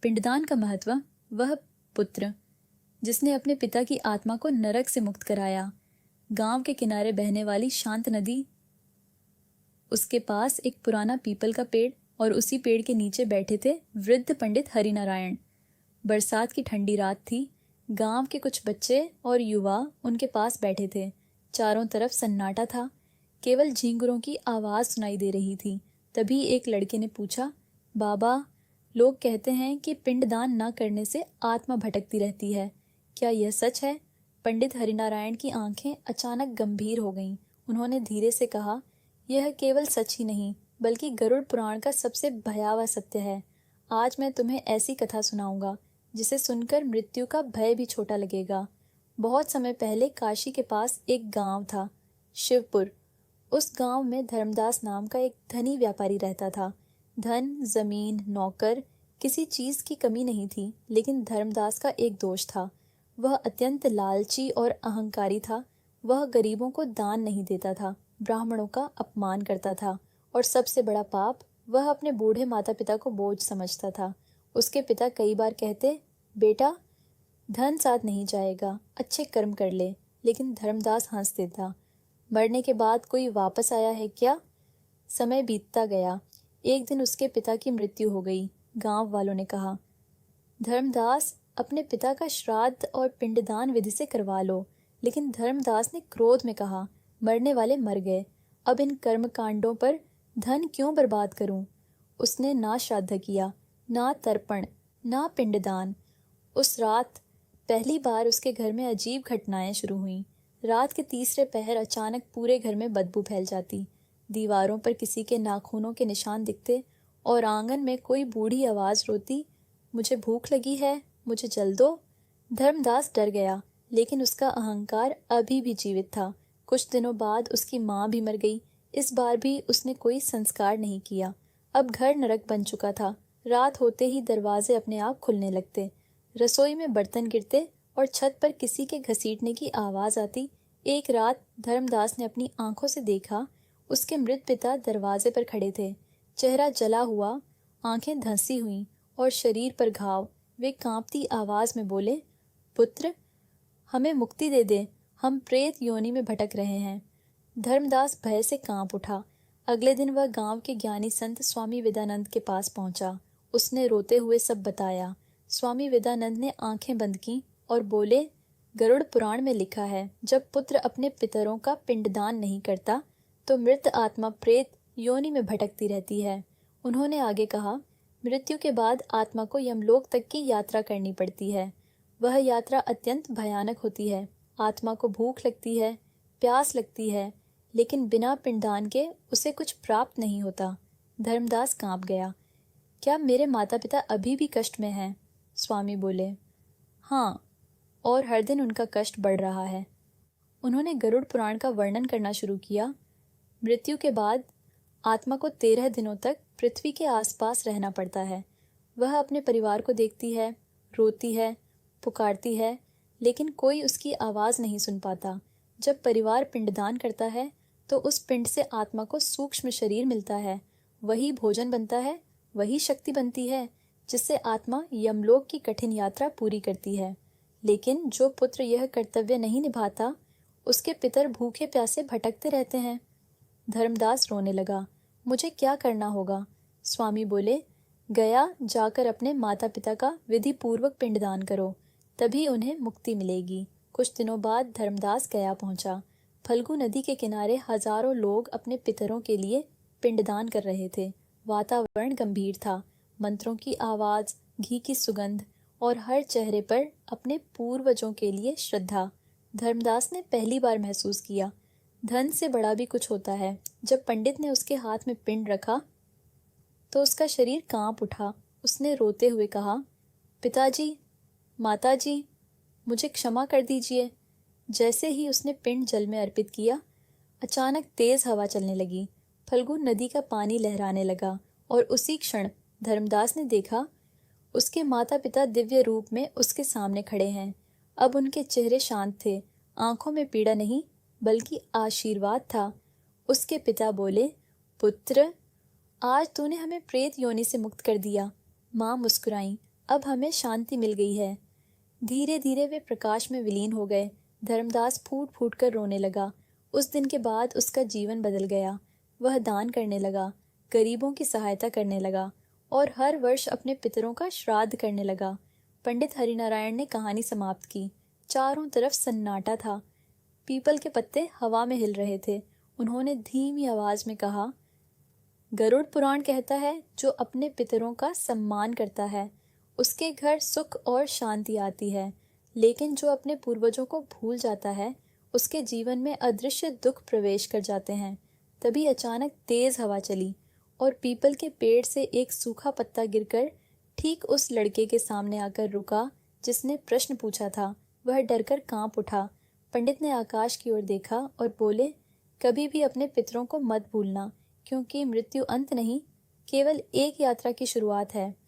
पिंडदान का महत्व। वह पुत्र जिसने अपने पिता की आत्मा को नरक से मुक्त कराया। गांव के किनारे बहने वाली शांत नदी, उसके पास एक पुराना पीपल का पेड़ और उसी पेड़ के नीचे बैठे थे वृद्ध पंडित हरिनारायण। बरसात की ठंडी रात थी। गांव के कुछ बच्चे और युवा उनके पास बैठे थे। चारों तरफ सन्नाटा था। केवल झींगुरों की आवाज सुनाई दे रही थी। तभी एक लड़के ने पूछा, बाबा, लोग कहते हैं कि पिंडदान न करने से आत्मा भटकती रहती है, क्या यह सच है? पंडित हरिनारायण की आंखें अचानक गंभीर हो गईं। उन्होंने धीरे से कहा, यह केवल सच ही नहीं बल्कि गरुड़ पुराण का सबसे भयावह सत्य है। आज मैं तुम्हें ऐसी कथा सुनाऊंगा जिसे सुनकर मृत्यु का भय भी छोटा लगेगा। बहुत समय पहले काशी के पास एक गांव था, शिवपुर। उस गांव में धर्मदास नाम का एक धनी व्यापारी रहता था। धन, जमीन, नौकर, किसी चीज की कमी नहीं थी। लेकिन धर्मदास का एक दोष था, वह अत्यंत लालची और अहंकारी था। वह गरीबों को दान नहीं देता था, ब्राह्मणों का अपमान करता था और सबसे बड़ा पाप, वह अपने बूढ़े माता पिता को बोझ समझता था। उसके पिता कई बार कहते, बेटा, धन साथ नहीं जाएगा, अच्छे कर्म कर ले। लेकिन धर्मदास हंस देता, मरने के बाद कोई वापस आया है क्या? समय बीतता गया। एक दिन उसके पिता की मृत्यु हो गई। गांव वालों ने कहा, धर्मदास, अपने पिता का श्राद्ध और पिंडदान विधि से करवा लो। लेकिन धर्मदास ने क्रोध में कहा, मरने वाले मर गए, अब इन कर्म कांडों पर धन क्यों बर्बाद करूं? उसने ना श्राद्ध किया, ना तर्पण, ना पिंडदान। उस रात पहली बार उसके घर में अजीब घटनाएं शुरू हुईं। रात के तीसरे पहर अचानक पूरे घर में बदबू फैल जाती। दीवारों पर किसी के नाखूनों के निशान दिखते और आंगन में कोई बूढ़ी आवाज रोती, मुझे भूख लगी है, मुझे जल दो। धर्मदास डर गया, लेकिन उसका अहंकार अभी भी जीवित था। कुछ दिनों बाद उसकी माँ भी मर गई। इस बार भी उसने कोई संस्कार नहीं किया। अब घर नरक बन चुका था। रात होते ही दरवाजे अपने आप खुलने लगते, रसोई में बर्तन गिरते और छत पर किसी के घसीटने की आवाज आती। एक रात धर्मदास ने अपनी आंखों से देखा, उसके मृत पिता दरवाजे पर खड़े थे, चेहरा जला हुआ, आंखें धंसी हुई और शरीर पर घाव। वे कांपती आवाज में बोले, पुत्र, हमें मुक्ति दे दे, हम प्रेत योनि में भटक रहे हैं। धर्मदास भय से कांप उठा। अगले दिन वह गांव के ज्ञानी संत स्वामी वेदानंद के पास पहुंचा। उसने रोते हुए सब बताया। स्वामी वेदानंद ने आंखें बंद की और बोले, गरुड़ पुराण में लिखा है, जब पुत्र अपने पितरों का पिंडदान नहीं करता तो मृत आत्मा प्रेत योनि में भटकती रहती है। उन्होंने आगे कहा, मृत्यु के बाद आत्मा को यमलोक तक की यात्रा करनी पड़ती है। वह यात्रा अत्यंत भयानक होती है। आत्मा को भूख लगती है, प्यास लगती है, लेकिन बिना पिंडदान के उसे कुछ प्राप्त नहीं होता। धर्मदास कांप गया। क्या मेरे माता पिता अभी भी कष्ट में हैं? स्वामी बोले, हाँ, और हर दिन उनका कष्ट बढ़ रहा है। उन्होंने गरुड़ पुराण का वर्णन करना शुरू किया। मृत्यु के बाद आत्मा को 13 दिनों तक पृथ्वी के आसपास रहना पड़ता है। वह अपने परिवार को देखती है, रोती है, पुकारती है, लेकिन कोई उसकी आवाज़ नहीं सुन पाता। जब परिवार पिंडदान करता है तो उस पिंड से आत्मा को सूक्ष्म शरीर मिलता है। वही भोजन बनता है, वही शक्ति बनती है जिससे आत्मा यमलोक की कठिन यात्रा पूरी करती है। लेकिन जो पुत्र यह कर्तव्य नहीं निभाता, उसके पितर भूखे प्यासे भटकते रहते हैं। धर्मदास रोने लगा, मुझे क्या करना होगा? स्वामी बोले, गया जाकर अपने माता पिता का विधि पूर्वक पिंडदान करो, तभी उन्हें मुक्ति मिलेगी। कुछ दिनों बाद धर्मदास गया पहुंचा। फल्गु नदी के किनारे हजारों लोग अपने पितरों के लिए पिंडदान कर रहे थे। वातावरण गंभीर था। मंत्रों की आवाज, घी की सुगंध और हर चेहरे पर अपने पूर्वजों के लिए श्रद्धा। धर्मदास ने पहली बार महसूस किया, धन से बड़ा भी कुछ होता है। जब पंडित ने उसके हाथ में पिंड रखा तो उसका शरीर कांप उठा। उसने रोते हुए कहा, पिताजी, माताजी, मुझे क्षमा कर दीजिए। जैसे ही उसने पिंड जल में अर्पित किया, अचानक तेज हवा चलने लगी। फल्गु नदी का पानी लहराने लगा और उसी क्षण धर्मदास ने देखा, उसके माता पिता दिव्य रूप में उसके सामने खड़े हैं। अब उनके चेहरे शांत थे, आंखों में पीड़ा नहीं बल्कि आशीर्वाद था। उसके पिता बोले, पुत्र, आज तूने हमें प्रेत योनि से मुक्त कर दिया। माँ मुस्कुराई, अब हमें शांति मिल गई है। धीरे धीरे वे प्रकाश में विलीन हो गए। धर्मदास फूट फूट कर रोने लगा। उस दिन के बाद उसका जीवन बदल गया। वह दान करने लगा, गरीबों की सहायता करने लगा और हर वर्ष अपने पितरों का श्राद्ध करने लगा। पंडित हरिनारायण ने कहानी समाप्त की। चारों तरफ सन्नाटा था। पीपल के पत्ते हवा में हिल रहे थे। उन्होंने धीमी आवाज में कहा, गरुड़ पुराण कहता है, जो अपने पितरों का सम्मान करता है उसके घर सुख और शांति आती है, लेकिन जो अपने पूर्वजों को भूल जाता है उसके जीवन में अदृश्य दुख प्रवेश कर जाते हैं। तभी अचानक तेज हवा चली और पीपल के पेड़ से एक सूखा पत्ता गिरकर ठीक उस लड़के के सामने आकर रुका जिसने प्रश्न पूछा था। वह डरकर कांप उठा। पंडित ने आकाश की ओर देखा और बोले, कभी भी अपने पितरों को मत भूलना, क्योंकि मृत्यु अंत नहीं, केवल एक यात्रा की शुरुआत है।